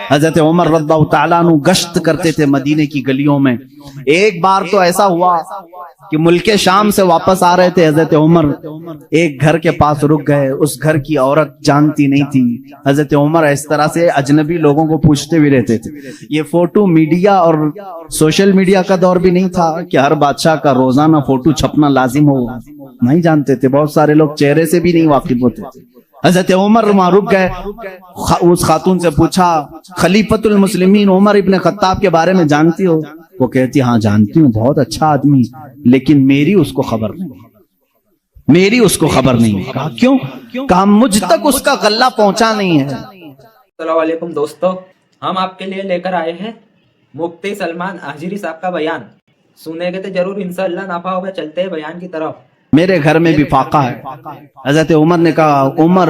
حضرت عمر رضی اللہ تعالیٰ عنہ گشت کرتے تھے مدینے کی گلیوں میں. ایک بار تو ایسا ہوا کہ ملک شام سے واپس آ رہے تھے حضرت عمر, ایک گھر کے پاس رک گئے. اس گھر کی عورت جانتی نہیں تھی. حضرت عمر اس طرح سے اجنبی لوگوں کو پوچھتے بھی رہتے تھے. یہ فوٹو میڈیا اور سوشل میڈیا کا دور بھی نہیں تھا کہ ہر بادشاہ کا روزانہ فوٹو چھپنا لازم ہو, نہیں جانتے تھے. بہت سارے لوگ چہرے سے بھی نہیں واقف ہوتے تھے. حضرت عمر وہاں رک گئے. اس خاتون سے پوچھا خلیفۃ المسلمین عمر ابن خطاب کے بارے میں جانتی ہو؟ وہ کہتی ہاں جانتی ہوں, بہت اچھا آدمی, لیکن میری اس کو خبر نہیں, میری اس کو خبر نہیں. کہا کیوں؟ کہا مجھ تک اس کا غلہ پہنچا نہیں ہے. السلام علیکم دوستو, ہم آپ کے لیے لے کر آئے ہیں مفتی سلمان آجری صاحب کا بیان. سنے گے تو ضرور انشاءاللہ نافع ہوگا. چلتے ہیں بیان کی طرف. میرے گھر میں بھی فاقہ ہے. حضرت عمر نے کہا عمر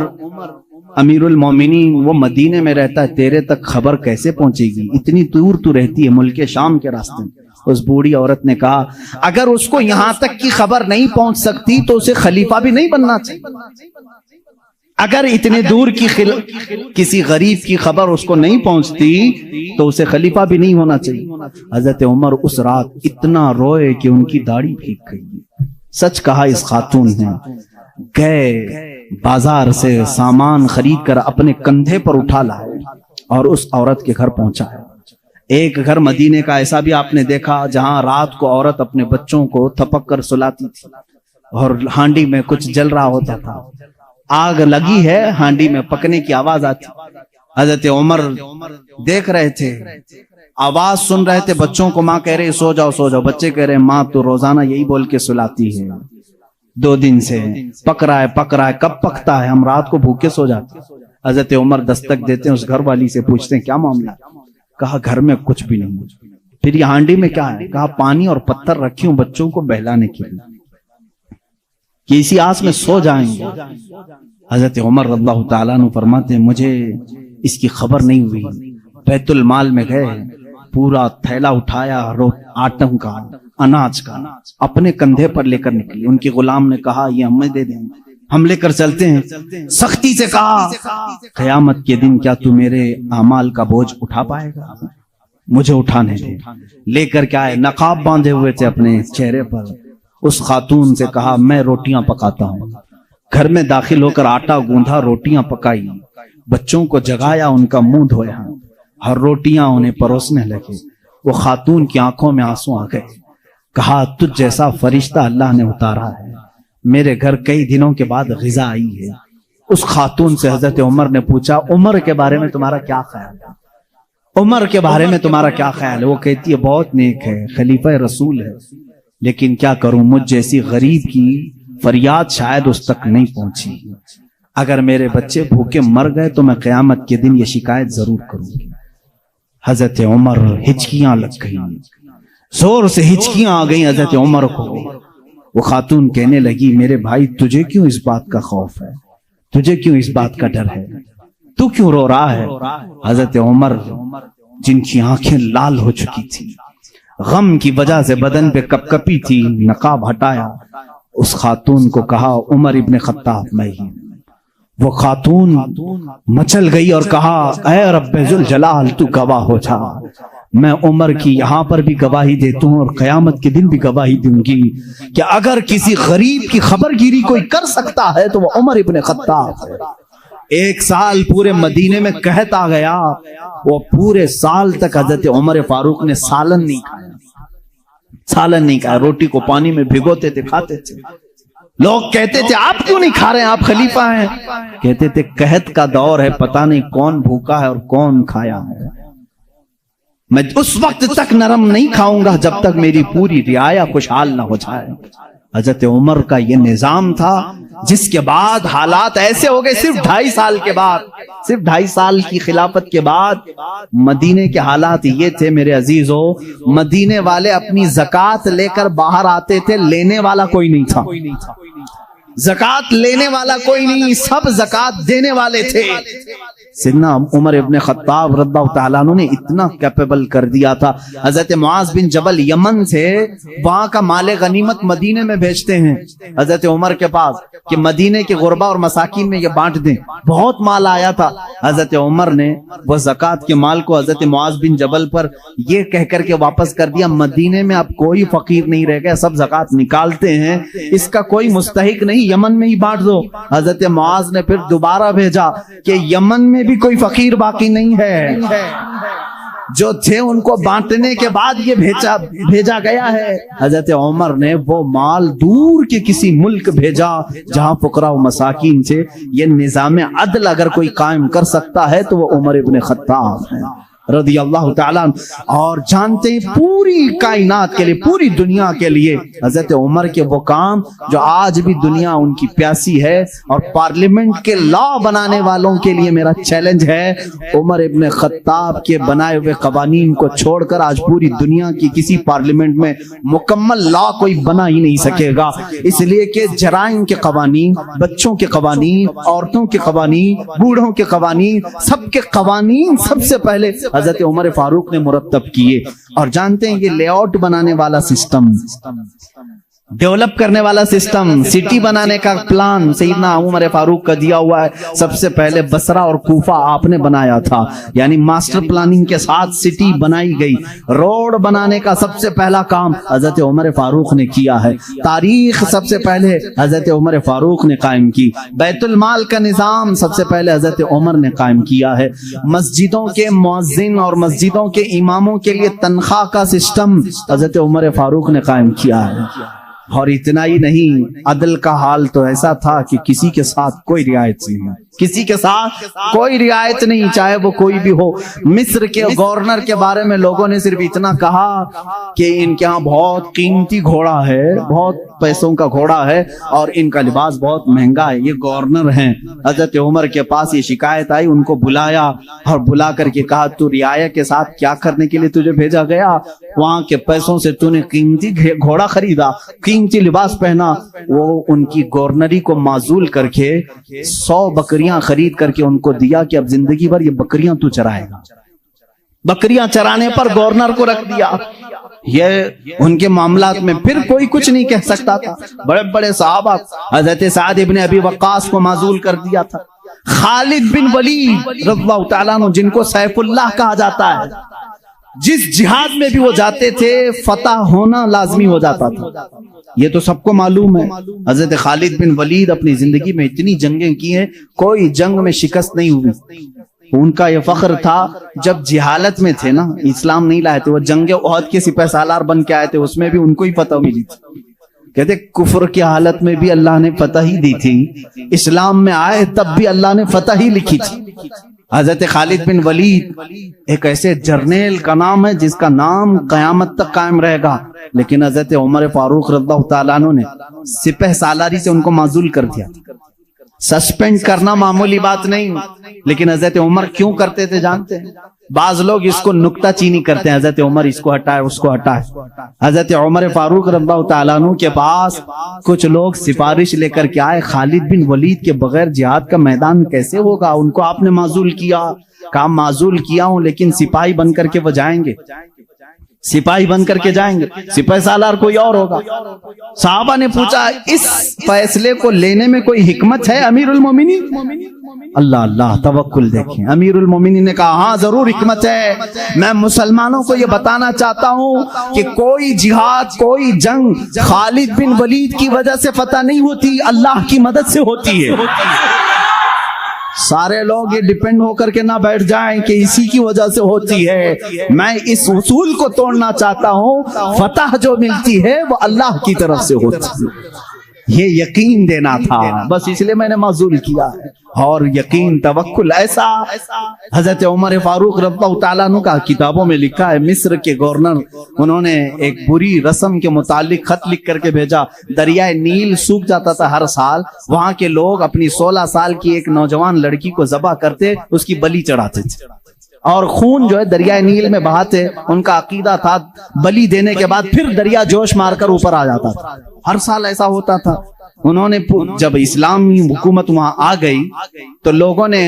امیر المومنین وہ مدینے میں رہتا ہے, تیرے تک خبر کیسے پہنچے گی؟ اتنی دور تو رہتی ہے ملک شام کے راستے میں. اس بوڑھی عورت نے کہا اگر اس کو یہاں تک کی خبر نہیں پہنچ سکتی تو اسے خلیفہ بھی نہیں بننا چاہیے. اگر اتنے دور کی کسی غریب کی خبر اس کو نہیں پہنچتی تو اسے خلیفہ بھی نہیں ہونا چاہیے. حضرت عمر اس رات اتنا روئے کہ ان کی داڑھی بھیگ گئی. سچ کہا اس خاتون نے. گئے بازار سے سامان خرید کر اپنے کندھے پر اٹھا لائے اور اس عورت کے گھر پہنچا. ایک گھر مدینے کا ایسا بھی آپ نے دیکھا جہاں رات کو عورت اپنے بچوں کو تھپک کر سلاتی تھی اور ہانڈی میں کچھ جل رہا ہوتا تھا. آگ لگی ہے, ہانڈی میں پکنے کی آواز آتی. حضرت عمر دیکھ رہے تھے, آواز سن رہے تھے. بچوں کو ماں کہہ رہے سو جاؤ سو جاؤ. بچے کہہ رہے ماں تو روزانہ یہی بول کے سلاتی ہے, 2 دن سے پک رہا ہے پک رہا ہے, کب پکتا ہے؟ ہم رات کو بھوکے سو جاتے. حضرت عمر دستک دیتے ہیں, اس گھر والی سے پوچھتے ہیں کیا معاملہ؟ کہا گھر میں کچھ بھی نہیں. پھر یہ ہانڈی میں کیا ہے؟ کہا پانی اور پتھر رکھی ہوں بچوں کو بہلانے کے لیے کہ اسی آس میں سو جائیں گے. حضرت عمر رضی اللہ تعالیٰ عنہ فرماتے ہیں مجھے اس کی خبر نہیں ہوئی. بیت المال میں گئے, پورا تھیلا اٹھایا آٹم کا, اناج کا, اپنے کندھے پر لے کر نکلی. ان کے غلام نے کہا یہ ہمیں دے دیں, ہم لے کر چلتے ہیں. سختی سے کہا قیامت کے دن کیا تو میرے اعمال کا بوجھ اٹھا پائے گا؟ مجھے اٹھانے دے. لے کر کے آئے, نقاب باندھے ہوئے تھے اپنے چہرے پر. اس خاتون سے کہا میں روٹیاں پکاتا ہوں. گھر میں داخل ہو کر آٹا گوندھا, روٹیاں پکائی, بچوں کو جگایا, ان کا منہ دھویا, ہر روٹیاں انہیں پروسنے لگے. وہ خاتون کی آنکھوں میں آنسو آ گئے. کہا تجھ جیسا فرشتہ اللہ نے اتارا ہے, میرے گھر کئی دنوں کے بعد غذا آئی ہے. اس خاتون سے حضرت عمر نے پوچھا عمر کے بارے میں تمہارا کیا خیال ہے؟ عمر کے بارے میں تمہارا کیا خیال ہے؟ وہ کہتی ہے بہت نیک ہے, خلیفہ رسول ہے, لیکن کیا کروں مجھ جیسی غریب کی فریاد شاید اس تک نہیں پہنچی. اگر میرے بچے بھوکے مر گئے تو میں قیامت کے دن یہ شکایت ضرور کروں گی. حضرت عمر ہچکیاں لگ گئی, زور سے ہچکیاں آ گئی حضرت عمر کو. وہ خاتون کہنے لگی میرے بھائی تجھے کیوں اس بات کا خوف ہے, تجھے کیوں اس بات کا ڈر ہے, تو کیوں رو رہا ہے؟ حضرت عمر جن کی آنکھیں لال ہو چکی تھی, غم کی وجہ سے بدن پہ کپ کپی تھی, نقاب ہٹایا. اس خاتون کو کہا عمر ابن خطاب میں ہی. وہ خاتون مچل گئی اور کہا اے رب ذوالجلال تو گواہ ہو جا, میں عمر کی یہاں پر بھی گواہی دیتا ہوں اور قیامت کے دن بھی گواہی دوں گی کہ اگر کسی غریب کی خبر گیری کوئی کر سکتا ہے تو وہ عمر ابن خطاب ہے. 1 سال پورے مدینے میں قحط آ گیا, وہ پورے سال تک حضرت عمر فاروق نے سالن نہیں کھایا, سالن نہیں کھایا, روٹی کو پانی میں بھگوتے تھے کھاتے تھے. لوگ کہتے تھے آپ کیوں نہیں کھا رہے ہیں, آپ خلیفہ ہیں؟ کہتے تھے قحط کا دور ہے, پتہ نہیں کون بھوکا ہے اور کون کھایا ہے, میں اس وقت تک نرم نہیں کھاؤں گا جب تک میری پوری رعایا خوشحال نہ ہو جائے. حضرت عمر کا یہ نظام تھا جس کے بعد حالات ایسے ہو گئے. صرف 2.5 سال کے بعد, صرف 2.5 سال کی خلافت کے بعد مدینے کے حالات یہ تھے میرے عزیزو, مدینے والے اپنی زکوٰۃ لے کر باہر آتے تھے, لینے والا کوئی نہیں تھا. زکوٰۃ لینے والا کوئی نہیں, سب زکوٰۃ دینے والے تھے. سیدنا عمر ابن خطاب رضی اللہ تعالیٰ عنہ نے اتنا کیپیبل کر دیا تھا. حضرت معاذ بن جبل یمن سے وہاں کا مال غنیمت مدینے میں بھیجتے ہیں حضرت عمر کے پاس کہ مدینے کے غربا اور مساکین میں یہ بانٹ دیں. بہت مال آیا تھا. حضرت عمر نے وہ زکوٰۃ کے مال کو حضرت معاذ بن جبل پر یہ کہہ کر کے واپس کر دیا مدینے میں اب کوئی فقیر نہیں رہ گیا, سب زکوٰۃ نکالتے ہیں, اس کا کوئی مستحق نہیں, یمن میں ہی بانٹ دو. حضرت معاذ نے پھر دوبارہ بھیجا کہ یمن میں بھی کوئی فقیر باقی نہیں ہے, جو تھے ان کو بانٹنے کے بعد یہ بھیجا گیا ہے. حضرت عمر نے وہ مال دور کے کسی ملک بھیجا جہاں فقراء و مساکین سے یہ نظام عدل اگر کوئی قائم کر سکتا ہے تو وہ عمر ابن خطاب ہیں رضی اللہ تعالیٰ. اور جانتے ہیں پوری کائنات کے لیے, پوری دنیا کے لیے حضرت عمر کے وہ کام جو آج بھی دنیا ان کی پیاسی ہے. اور پارلیمنٹ کے لا بنانے والوں کے لیے میرا چیلنج ہے, عمر ابن خطاب کے بنائے ہوئے قوانین کو چھوڑ کر آج پوری دنیا کی کسی پارلیمنٹ میں مکمل لا کوئی بنا ہی نہیں سکے گا. اس لیے کہ جرائم کے قوانین, بچوں کے قوانین, عورتوں کے قوانین, بوڑھوں کے قوانین, سب کے قوانین سب سے پہلے حضرت عمر فاروق نے مرتب کیے. اور جانتے ہیں یہ لے آؤٹ بنانے والا سسٹم, ڈیولپ کرنے والا سسٹم, سٹی بنانے کا پلان سیدنا عمر فاروق کا دیا ہوا ہے. سب سے پہلے بصرہ اور کوفہ آپ نے بنایا تھا, یعنی ماسٹر پلاننگ کے ساتھ سٹی بنائی گئی. روڈ بنانے کا سب سے پہلا کام حضرت عمر فاروق نے کیا ہے. تاریخ سب سے پہلے حضرت عمر فاروق نے قائم کی. بیت المال کا نظام سب سے پہلے حضرت عمر نے قائم کیا ہے. مسجدوں کے مؤذن اور مسجدوں کے اماموں کے لیے تنخواہ کا سسٹم حضرت عمر فاروق نے قائم کیا ہے. اور اتنا ہی نہیں, عدل کا حال تو ایسا تھا کہ کسی کے ساتھ کوئی رعایت نہیں, کسی کے ساتھ کوئی رعایت نہیں, چاہے وہ کوئی بھی ہو. مصر کے گورنر کے بارے میں لوگوں نے صرف اتنا کہا کہ ان کے ہاں بہت قیمتی گھوڑا ہے, بہت پیسوں کا گھوڑا ہے اور ان کا لباس بہت مہنگا ہے, یہ گورنر ہیں. حضرت عمر کے پاس یہ شکایت آئی, ان کو بلایا اور بلا کر کے کہا تو رعایا کے ساتھ کیا کرنے کے لیے تجھے بھیجا گیا؟ وہاں کے پیسوں سے تو نے قیمتی گھوڑا خریدا, قیمتی لباس پہنا. وہ ان کی گورنری کو معزول کر کے 100 بکریاں خرید کر کے ان کو دیا کہ اب زندگی بھر یہ بکریاں تو چرائے گا. بکریاں چرانے پر گورنر کو رکھ دیا. یہ ان کے معاملات میں پھر کوئی کچھ نہیں کہہ سکتا تھا. بڑے بڑے صحابہ, حضرت سعد ابن ابی وقاص کو معزول کر دیا تھا. خالد بن ولید رضی اللہ تعالیٰ عنہ جن کو سیف اللہ کہا جاتا ہے, جس جہاد میں بھی وہ جاتے تھے فتح ہونا لازمی ہو جاتا تھا. یہ تو سب کو معلوم ہے. حضرت خالد بن ولید اپنی زندگی میں اتنی جنگیں کی ہیں, کوئی جنگ میں شکست نہیں ہوئی. ان کا یہ فخر تھا جب جہالت میں تھے نا, اسلام نہیں لائے تھے, وہ جنگ احد کے سپہ سالار بن کے آئے تھے, اس میں بھی ان کو ہی فتح ملی تھی. کہتے کفر کی حالت میں بھی اللہ نے فتح ہی دی تھی, اسلام میں آئے تب بھی اللہ نے فتح ہی لکھی تھی. حضرت خالد بن ولید ایک ایسے جرنیل کا نام ہے جس کا نام قیامت تک قائم رہے گا, لیکن حضرت عمر فاروق رضی اللہ تعالیٰ عنہ نے سپہ سالاری سے ان کو معزول کر دیا. سسپینڈ کرنا معمولی بات نہیں, لیکن حضرت عمر کیوں کرتے تھے جانتے ہیں؟ بعض لوگ اس کو نکتہ چینی کرتے ہیں, حضرت عمر اس کو ہٹائے اس کو ہٹائے. حضرت عمر فاروق رضی اللہ تعالیٰ عنہ کے پاس کچھ لوگ سفارش لے کر کے آئے, خالد بن ولید کے بغیر جہاد کا میدان کیسے ہوگا؟ ان کو آپ نے معزول کیا. کام معزول کیا ہوں لیکن سپاہی بن کر کے وہ جائیں گے, سپاہی بن کر کے جائیں گے, سپہ سالار کوئی اور ہوگا. صحابہ نے پوچھا اس فیصلے کو لینے میں کوئی حکمت ہے امیر المومنین؟ اللہ اللہ توکل دیکھیں. امیر المومنین نے کہا ہاں ضرور حکمت ہے. میں مسلمانوں کو یہ بتانا چاہتا ہوں کہ کوئی جہاد, کوئی جنگ خالد بن ولید کی وجہ سے فتح نہیں ہوتی, اللہ کی مدد سے ہوتی ہے. سارے لوگ یہ ڈیپینڈ ہو کر کے نہ بیٹھ جائیں کہ اسی کی وجہ سے ہوتی ہے. میں اس اصول کو توڑنا چاہتا ہوں, فتح جو ملتی ہے وہ اللہ کی طرف سے ہوتی ہے. یہ یقین دینا تھا, بس اس لیے میں نے معزول کیا ہے. اور یقین توکل ایسا حضرت عمر فاروق رضی اللہ تعالیٰ عنہ کا کتابوں میں لکھا ہے. مصر کے گورنر انہوں نے ایک بری رسم کے متعلق خط لکھ کر کے بھیجا. دریائے نیل سوکھ جاتا تھا ہر سال, وہاں کے لوگ اپنی 16 سال کی ایک نوجوان لڑکی کو ذبح کرتے, اس کی بلی چڑھاتے تھے اور خون جو ہے دریائے نیل میں بہاتے. ان کا عقیدہ تھا بلی دینے کے بعد پھر دریا جوش مار کر اوپر آ جاتا تھا. ہر سال ایسا ہوتا تھا. انہوں نے جب اسلامی حکومت وہاں آ گئی تو لوگوں نے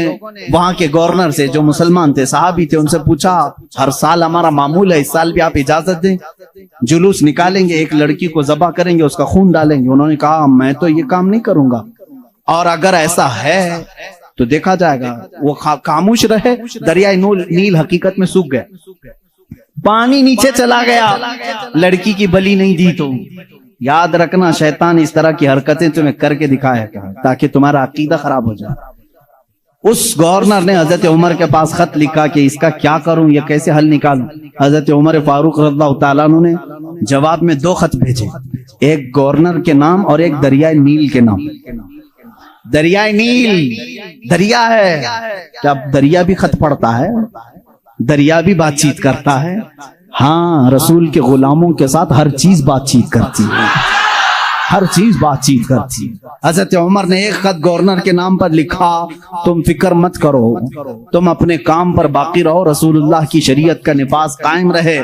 وہاں کے گورنر سے، جو مسلمان تھے، صحابی تھے، ان سے پوچھا ہر سال ہمارا معمول ہے، اس سال بھی آپ اجازت دیں، جلوس نکالیں گے، ایک لڑکی کو ذبح کریں گے، اس کا خون ڈالیں گے۔ انہوں نے کہا میں تو یہ کام نہیں کروں گا، اور اگر ایسا ہے تو دیکھا جائے گا۔ وہ خاموش رہے۔ دریائے نیل حقیقت میں سوکھ گیا، پانی نیچے چلا گیا، لڑکی کی بلی نہیں دی۔ تو یاد رکھنا شیطان اس طرح کی حرکتیں تمہیں کر کے دکھایا تاکہ تمہارا عقیدہ خراب ہو جائے۔ اس گورنر نے حضرت عمر کے پاس خط لکھا کہ اس کا کیا کروں، یہ کیسے حل نکالوں۔ حضرت عمر فاروق رضی اللہ تعالیٰ عنہ نے جواب میں 2 خط بھیجے، ایک گورنر کے نام اور ایک دریائے نیل کے نام۔ دریائے نیل دریا ہے، کیا دریا بھی خط پڑھتا ہے؟ دریا بھی بات چیت کرتا ہے؟ ہاں، رسول کے غلاموں کے ساتھ ہر چیز بات چیت کرتی ہے، ہر چیز بات چیت کرتی ہے۔ حضرت عمر نے ایک خط گورنر کے نام پر لکھا، تم فکر مت کرو، تم اپنے کام پر باقی رہو، رسول اللہ کی شریعت کا نفاذ قائم رہے۔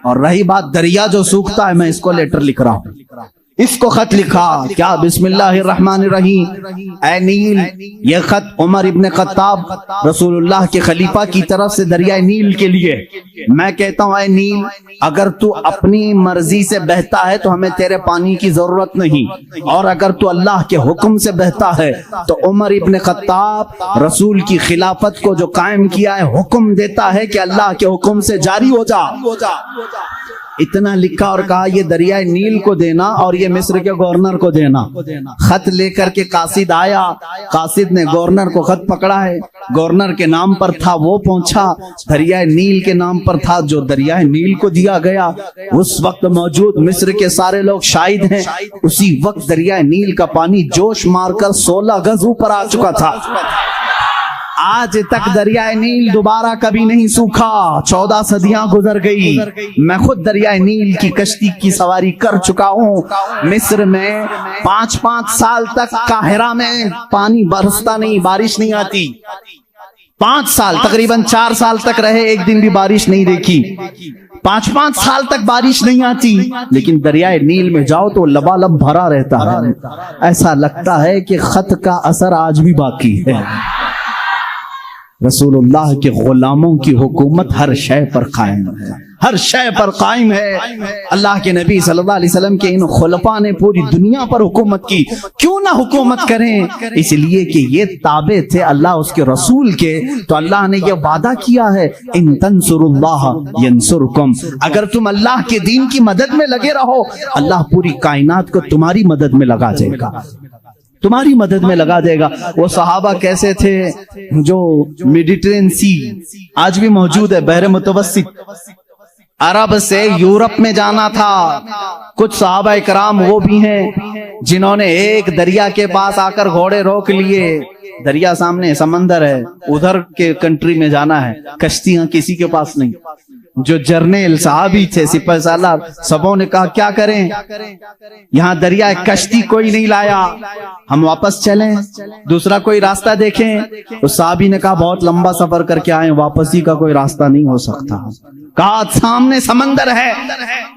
اور رہی بات دریا جو سوکھتا ہے، میں اس کو لیٹر لکھ رہا ہوں، اس کو خط لکھا۔ کیا؟ بسم اللہ الرحمن الرحیم، اے نیل، یہ خط عمر ابن خطاب رسول اللہ کے خلیفہ کی طرف سے دریائے نیل کے لیے۔ میں کہتا ہوں اے نیل، اگر تو اپنی مرضی سے بہتا ہے تو ہمیں تیرے پانی کی ضرورت نہیں، اور اگر تو اللہ کے حکم سے بہتا ہے تو عمر ابن خطاب رسول کی خلافت کو جو قائم کیا ہے، حکم دیتا ہے کہ اللہ کے حکم سے جاری ہو جا۔ اتنا لکھا اور کہا یہ دریائے نیل کو دینا اور یہ مصر کے گورنر کو دینا۔ خط لے کر کے قاصد آیا، قاصد نے گورنر کو خط پکڑا ہے، گورنر کے نام پر تھا وہ پہنچا، دریائے نیل کے نام پر تھا جو دریائے نیل کو دیا گیا۔ اس وقت موجود مصر کے سارے لوگ شاہد ہیں، اسی وقت دریائے نیل کا پانی جوش مار کر 16 گز اوپر آ چکا تھا۔ آج تک دریائے نیل دوبارہ کبھی نہیں سوکھا، 14 صدیاں گزر گئی۔ میں خود دریائے نیل کی کشتی کی سواری کر چکا ہوں۔ مصر میں 5 سال تک قاہرہ میں پانی برستا نہیں، بارش نہیں آتی۔ 5 سال، تقریباً 4 سال تک رہے، ایک دن بھی بارش نہیں دیکھی۔ 5 سال تک بارش نہیں آتی، لیکن دریائے نیل میں جاؤ تو لبالب بھرا رہتا ہے۔ ایسا لگتا ہے کہ خط کا اثر آج بھی باقی ہے۔ رسول اللہ کے غلاموں کی حکومت ہر شے پر قائم ہے، ہر شے پر قائم ہے۔ اللہ کے نبی صلی اللہ علیہ وسلم کے ان خلفاء نے پوری دنیا پر حکومت کی، کیوں نہ حکومت کریں؟ اس لیے کہ یہ تابع تھے اللہ اس کے رسول کے، تو اللہ نے یہ وعدہ کیا ہے ان تنصروا اللہ ینصرکم، اگر تم اللہ کے دین کی مدد میں لگے رہو، اللہ پوری کائنات کو تمہاری مدد میں لگا دے گا، تمہاری مدد میں لگا دے گا۔ وہ صحابہ کیسے تھے جو میڈیٹرین سی آج بھی موجود ہے، بحر متوسط، عرب سے یورپ میں جانا تھا۔ کچھ صحابہ کرام وہ بھی ہیں جنہوں نے ایک دریا کے پاس آ کر گھوڑے روک لیے، دریا سامنے، سمندر ہے، ادھر کے کنٹری میں جانا ہے، کشتیاں کسی کے پاس نہیں۔ جو جرنیل صحابی تھے، سپہ سالار، سبوں نے کہا کیا کریں، یہاں دریا کشتی کوئی نہیں لایا، ہم واپس چلیں، دوسرا کوئی راستہ دیکھیں۔ اس صحابی نے کہا بہت لمبا سفر کر کے آئے، واپسی کا کوئی راستہ نہیں ہو سکتا۔ کہا سامنے سمندر ہے،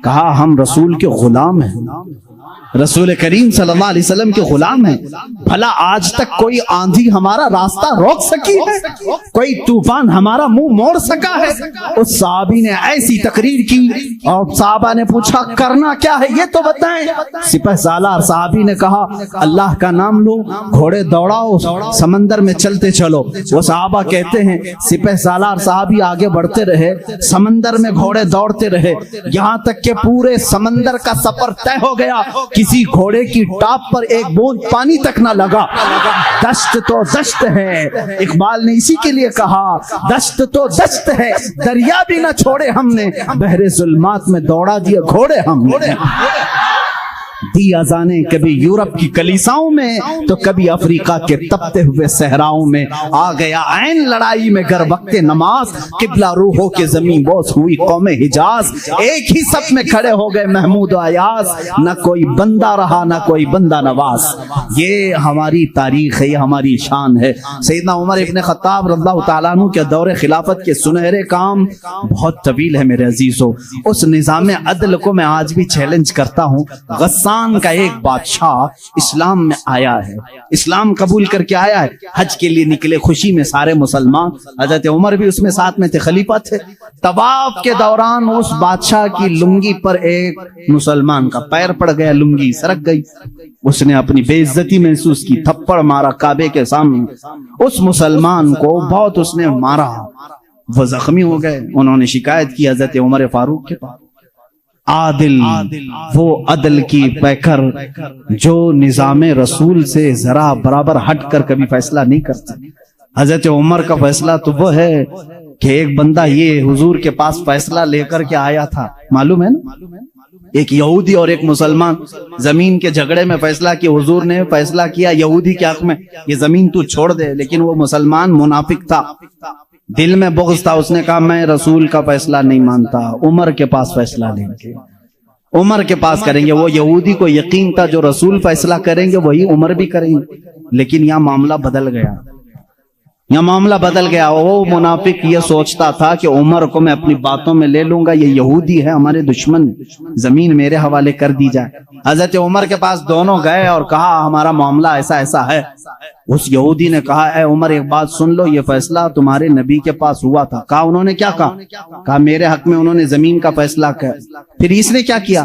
کہا ہم رسول کے غلام ہیں، رسول کریم صلی اللہ علیہ وسلم کے غلام ہیں، بھلا آج تک کوئی آندھی ہمارا راستہ روک سکی ہے، کوئی طوفان ہمارا منہ موڑ سکا ہے؟ اس صحابی نے ایسی تقریر کی اور صحابہ نے پوچھا کرنا کیا ہے یہ تو بتائیں۔ سپہ سالار صحابی نے کہا اللہ کا نام لو، گھوڑے دوڑاؤ، سمندر میں چلتے چلو۔ وہ صحابہ کہتے ہیں سپہ سالار صحابی آگے بڑھتے رہے، سمندر میں گھوڑے دوڑتے رہے، یہاں تک کہ پورے سمندر کا سفر طے ہو گیا، کسی گھوڑے کی ٹاپ پر ایک بوند پانی تک نہ لگا۔ دشت تو دشت ہے، اقبال نے اسی کے لیے کہا دشت تو دشت ہے، دریا بھی نہ چھوڑے ہم نے، بحر ظلمات میں دوڑا دیا گھوڑے ہم نے۔ دی اذانیں کبھی یورپ کی کلیساؤں میں تو کبھی افریقہ کے تپتے ہوئے صحراؤں میں، آ گیا عین لڑائی میں گر وقت نماز، قبلہ روحوں کے زمین بوس ہوئی قوم حجاز، ایک ہی صف میں کھڑے ہو گئے محمود و ایاز، نہ کوئی بندہ رہا نہ کوئی بندہ نواز۔ یہ ہماری تاریخ ہے، یہ ہماری شان ہے۔ سیدنا عمر ابن خطاب رضی اللہ تعالیٰ عنہ کے دور خلافت کے سنہرے کام بہت طویل ہے میرے عزیزو۔ اس نظام عدل کو میں آج بھی چیلنج کرتا ہوں، غصہ غسان کا ایک بادشاہ اسلام میں آیا ہے, اسلام قبول کر کے آیا ہے, حج کے لیے نکلے خوشی میں سارے مسلمان, حضرت عمر بھی اس میں ساتھ میں تھے, خلیفہ تھے. طواف کے دوران اس بادشاہ کی لنگی پر ایک مسلمان کا پیر پڑ گیا, لنگی سرک گئی, اس نے اپنی بے عزتی محسوس کی, تھپڑ مارا کعبے کے سامنے, اس مسلمان کو بہت اس نے مارا, وہ زخمی ہو گئے. انہوں نے شکایت کی حضرت عمر فاروق کے پاس. عادل, وہ عدل کی پیکر جو نظام رسول سے ذرا برابر ہٹ کر کبھی فیصلہ نہیں کرتے. حضرت عمر کا فیصلہ تو وہ ہے کہ ایک بندہ یہ حضور کے پاس فیصلہ لے کر کے آیا تھا, معلوم ہے نا, ایک یہودی اور ایک مسلمان زمین کے جھگڑے میں فیصلہ کیا. حضور نے فیصلہ کیا یہودی کے حق میں, یہ زمین تو چھوڑ دے, لیکن وہ مسلمان منافق تھا, دل میں بغض تھا. اس نے کہا میں رسول کا فیصلہ نہیں مانتا, عمر کے پاس فیصلہ لیں گے, عمر کے پاس کریں گے. وہ یہودی کو یقین تھا جو رسول فیصلہ کریں گے وہی عمر بھی کریں گے, لیکن یہاں معاملہ بدل گیا, یہاں معاملہ بدل گیا. وہ منافق یہ سوچتا تھا کہ عمر کو میں اپنی باتوں میں لے لوں گا, یہ یہودی ہے ہمارے دشمن, زمین میرے حوالے کر دی جائے. حضرت عمر کے پاس دونوں گئے اور کہا ہمارا معاملہ ایسا ایسا ہے. اس یہودی نے کہا اے عمر ایک بات سن لو, یہ فیصلہ تمہارے نبی کے پاس ہوا تھا. کہا انہوں نے کیا کہا میرے حق میں انہوں نے زمین کا فیصلہ کیا. پھر اس نے کیا کیا,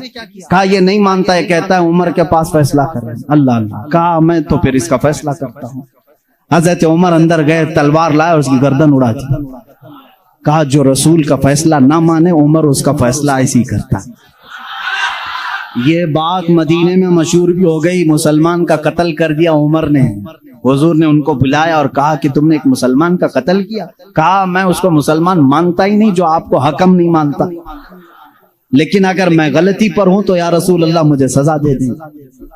کہا یہ نہیں مانتا ہے, کہتا ہے عمر کے پاس فیصلہ کریں. اللہ اللہ, کہا میں تو پھر اس کا فیصلہ کرتا ہوں. حضرت عمر اندر گئے, تلوار لائے, اس کی گردن اڑا دی. کہا جو رسول کا فیصلہ نہ مانے عمر اس کا فیصلہ ایسی کرتا. یہ بات مدینے میں مشہور بھی ہو گئی, مسلمان کا قتل کر دیا عمر نے. حضور نے ان کو بلایا اور کہا کہ تم نے ایک مسلمان کا قتل کیا. کہا میں اس کو مسلمان مانتا ہی نہیں جو آپ کو حکم نہیں مانتا, لیکن اگر میں غلطی پر ہوں تو یا رسول اللہ مجھے سزا دے دیں.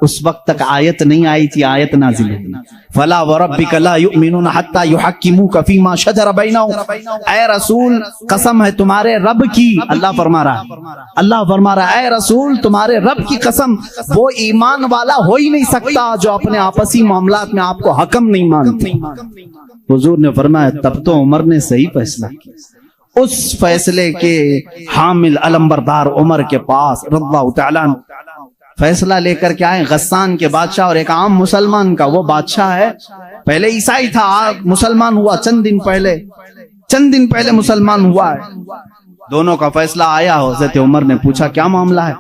اس وقت تک آیت نہیں آئی تھی, آیت نازل ہوئی فلا وربک لا یؤمنون حتی یحکموک فیما شجر بینہم. اے رسول قسم ہے تمہارے رب کی, اللہ فرما رہا ہے اے رسول تمہارے رب کی قسم, وہ ایمان والا ہو ہی نہیں سکتا جو اپنے آپسی معاملات میں آپ کو حکم نہیں مانتے. حضور نے فرمایا تب تو عمر نے صحیح فیصلہ کیا. اس فیصلے کے حامل علمبردار عمر کے پاس رضی اللہ تعالیٰ عنہ فیصلہ لے کر کے آئے. غسان کے بادشاہ اور ایک عام مسلمان کا. وہ بادشاہ ہے پہلے عیسائی تھا, مسلمان ہوا چند دن پہلے مسلمان ہوا ہے. دونوں کا فیصلہ آیا. حضرت عمر نے پوچھا کیا معاملہ ہے.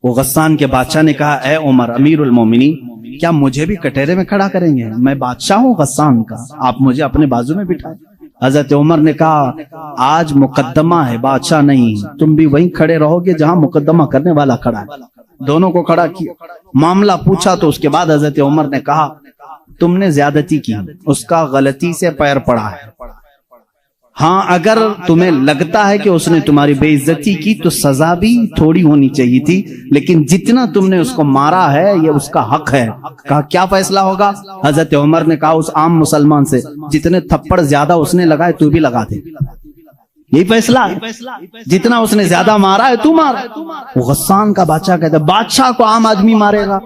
وہ غسان کے بادشاہ نے کہا اے عمر امیر المومنین, کیا مجھے بھی کٹہرے میں کھڑا کریں گے؟ میں بادشاہ ہوں غسان کا, آپ مجھے اپنے بازو میں بٹھائیں. حضرت عمر نے کہا آج مقدمہ ہے, بادشاہ نہیں, تم بھی وہیں کھڑے رہو گے جہاں مقدمہ کرنے والا کھڑا ہے. دونوں کو کھڑا کیا, معاملہ پوچھا تو اس کے بعد حضرت عمر نے کہا تم نے زیادتی کی, اس کا غلطی سے پیر پڑا ہے. ہاں اگر تمہیں لگتا ہے کہ اس نے تمہاری بے عزتی کی تو سزا بھی تھوڑی ہونی چاہیے تھی, لیکن جتنا تم نے اس کو مارا ہے یہ اس کا حق ہے. کہا کیا فیصلہ ہوگا؟ حضرت عمر نے کہا اس عام مسلمان سے جتنے تھپڑ زیادہ اس نے لگائے تو بھی لگا دے, یہی فیصلہ ہے, جتنا اس نے زیادہ مارا ہے تو مار. وہ غسان کا بادشاہ کہتا ہے بادشاہ کو عام آدمی مارے گا؟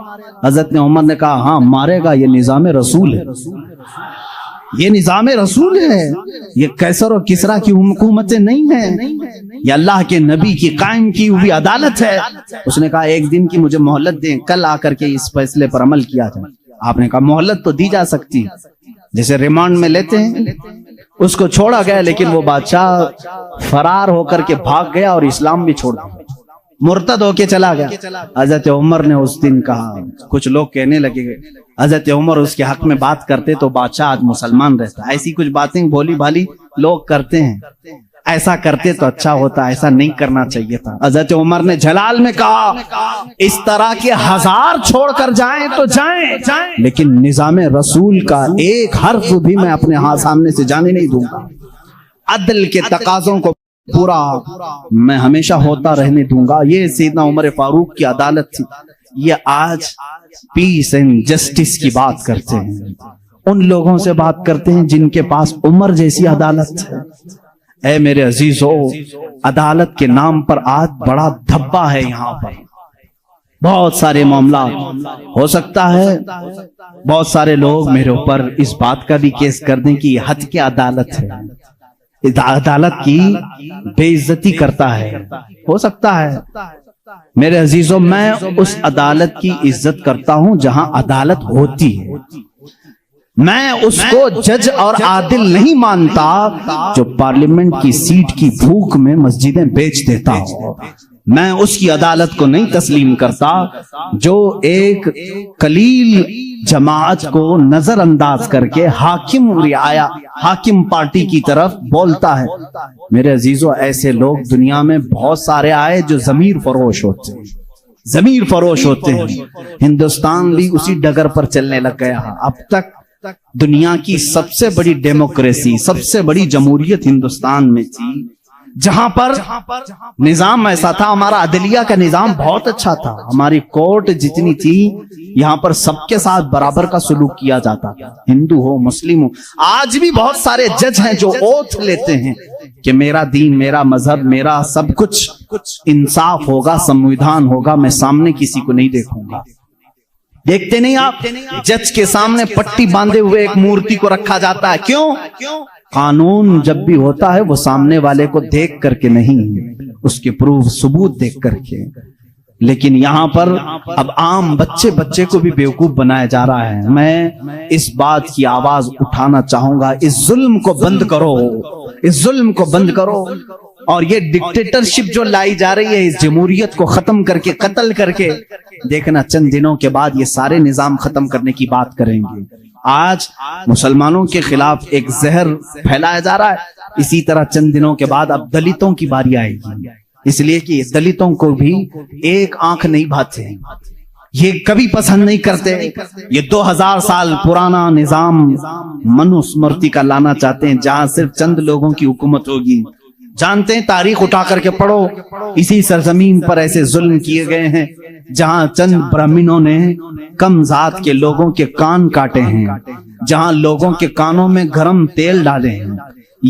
حضرت نے عمر نے کہا ہاں مارے گا, یہ نظام رسول ہے, یہ نظام رسول ہے, یہ قیصر اور کسرا کی حکومتیں نہیں ہیں, یہ اللہ کے نبی کی قائم کی ہوئی عدالت ہے. اس نے کہا ایک دن کی مجھے مہلت دیں, کل آ کر کے اس فیصلے پر عمل کیا جائے. آپ نے کہا مہلت تو دی جا سکتی ہے, جیسے ریمانڈ میں لیتے ہیں. اس کو چھوڑا گیا, لیکن وہ بادشاہ فرار ہو کر کے بھاگ گیا اور اسلام بھی چھوڑ دیا, مرتد ہو کے چلا گیا. حضرت عمر نے اس دن کہا, کچھ لوگ کہنے لگے حضرت عمر اس کے حق میں بات کرتے تو بادشاہ آج مسلمان رہتا. ایسی کچھ باتیں بھولی بھالی لوگ کرتے ہیں, ایسا کرتے تو اچھا ہوتا, ایسا نہیں کرنا چاہیے تھا. حضرت عمر نے جلال میں کہا اس طرح کے 1000 چھوڑ کر جائیں تو جائیں, لیکن نظام رسول کا ایک حرف بھی میں اپنے ہاتھ سامنے سے جانے نہیں دوں گا. عدل کے تقاضوں کو پورا میں ہمیشہ ہوتا رہنے دوں گا. یہ سیدنا عمر فاروق کی عدالت تھی. یہ آج پیس اینڈ جسٹس کی بات کرتے ہیں, ان لوگوں سے بات کرتے ہیں جن کے پاس عمر جیسی عدالت ہے. اے میرے عزیزو, عدالت کے نام پر آج بڑا دھبا ہے. یہاں پر بہت سارے معاملات ہو سکتا ہے, بہت سارے لوگ میرے اوپر اس بات کا بھی کیس کر دیں کہ یہ حد کی عدالت ہے, عدالت کی بے عزتی کرتا ہے. ہو سکتا ہے میرے عزیزوں، میں اس عدالت کی عزت کرتا ہوں جہاں عدالت ہوتی ہے. میں اس کو جج اور عادل نہیں مانتا جو پارلیمنٹ کی سیٹ کی بھوک میں مسجدیں بیچ دیتا ہو. میں اس کی عدالت کو نہیں تسلیم کرتا جو ایک قلیل جماعت کو نظر انداز کر کے حاکم پارٹی کی طرف بولتا ہے. میرے عزیزو، ایسے لوگ دنیا میں بہت سارے آئے جو ضمیر فروش ہوتے ہیں. ہندوستان بھی اسی ڈگر پر چلنے لگ گیا. اب تک دنیا کی سب سے بڑی ڈیموکریسی، سب سے بڑی جمہوریت ہندوستان میں تھی، جہاں پر نظام ایسا تھا. ہمارا عدلیہ کا نظام بہت اچھا تھا. ہماری کورٹ جتنی تھی، یہاں پر سب کے ساتھ برابر کا سلوک کیا جاتا تھا، ہندو ہو مسلم ہو. آج بھی بہت سارے جج ہیں جو اوتھ لیتے ہیں کہ میرا دین، میرا مذہب، میرا سب کچھ انصاف ہوگا، سمویدھان ہوگا، میں سامنے کسی کو نہیں دیکھوں گا. دیکھتے نہیں آپ، جج کے سامنے پٹی باندھے ہوئے ایک مورتی کو رکھا جاتا ہے. کیوں؟ قانون جب بھی ہوتا ہے وہ سامنے والے کو دیکھ کر کے نہیں، اس کے پروف ثبوت دیکھ کر کے. لیکن یہاں پر اب عام بچے کو بھی بیوقوف بنایا جا رہا ہے. میں اس بات کی آواز اٹھانا چاہوں گا، اس ظلم کو بند کرو، اس ظلم کو بند کرو. اور یہ ڈکٹیٹرشپ جو لائی جا رہی ہے، اس جمہوریت کو ختم کر کے، قتل کر کے، دیکھنا چند دنوں کے بعد یہ سارے نظام ختم کرنے کی بات کریں گے. آج مسلمانوں کے خلاف ایک زہر پھیلایا جا رہا ہے، اسی طرح چند دنوں کے بعد اب دلتوں کی باری آئے گی. اس لیے کہ دلتوں کو بھی ایک آنکھ نہیں بھاتے، یہ کبھی پسند نہیں کرتے. یہ 2000 سال پرانا نظام منوسمرتی کا لانا چاہتے ہیں، جہاں صرف چند لوگوں کی حکومت ہوگی. جانتے ہیں، تاریخ اٹھا کر کے پڑھو، اسی سرزمین پر ایسے ظلم کیے گئے ہیں جہاں چند برہمنوں نے کم ذات کے لوگوں کے کان کاٹے ہیں، جہاں لوگوں کے کانوں میں گرم تیل ڈالے ہیں.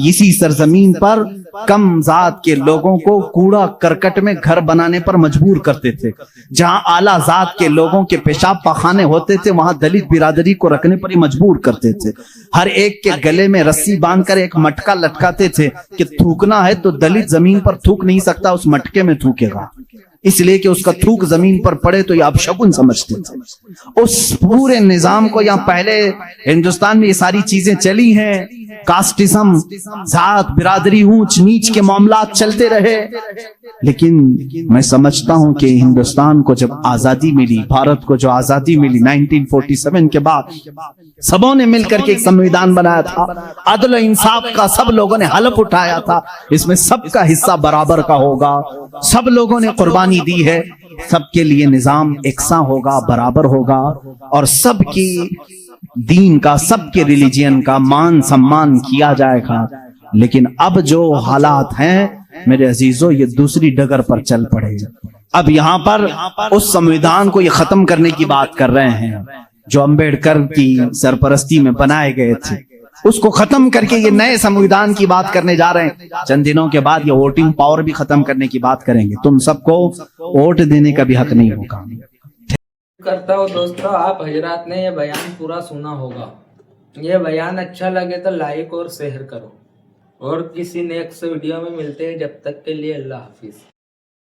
اسی سرزمین پر کم ذات کے لوگوں کو کوڑا کرکٹ میں گھر بنانے پر مجبور کرتے تھے. جہاں اعلیٰ ذات کے لوگوں کے پیشاب پاخانے ہوتے تھے، وہاں دلت برادری کو رکھنے پر ہی مجبور کرتے تھے. ہر ایک کے گلے میں رسی باندھ کر ایک مٹکا لٹکاتے تھے کہ تھوکنا ہے تو دلت زمین پر تھوک نہیں سکتا، اس مٹکے میں تھوکے گا، اس لیے کہ اس کا تھوک زمین پر پڑے تو یہ اپشگن سمجھتے تھے. اس پورے نظام کو، یہاں پہلے ہندوستان میں یہ ساری چیزیں چلی ہیں، کاسٹزم، ذات برادری، اونچ نیچ کے معاملات چلتے رہے. لیکن میں سمجھتا ہوں کہ ہندوستان کو جب آزادی ملی، بھارت کو جو آزادی ملی 1947 کے بعد، سبوں نے مل کر کے ایک سمویدھان بنایا تھا، عدل و انصاف کا سب لوگوں نے حلف اٹھایا تھا، اس میں سب کا حصہ برابر کا ہوگا، سب لوگوں نے قربانی دی ہے، سب کے لیے نظام یکساں ہوگا، برابر ہوگا، اور سب کی دین کا، سب کے ریلیجین کا مان سمان کیا جائے گا. لیکن اب جو حالات ہیں میرے عزیزو، یہ دوسری ڈگر پر چل پڑے. اب یہاں پر اس سمویدھان کو یہ ختم کرنے کی بات کر رہے ہیں جو امبیڈکر کی سرپرستی میں بنائے گئے تھے، اس کو ختم کر کے یہ نئے سمویدھان کی بات کرنے جا رہے ہیں. چند دنوں کے بعد یہ ووٹنگ پاور بھی ختم کرنے کی بات کریں گے. تم سب کو ووٹ دینے کا بھی حق نہیں ہوگا. کرتا ہوں دوستو، آپ حضرات نے یہ بیان پورا سنا ہوگا. یہ بیان اچھا لگے تو لائک اور شیئر کرو، اور کسی نیکسٹ ویڈیو میں ملتے ہیں. جب تک کے لیے اللہ حافظ.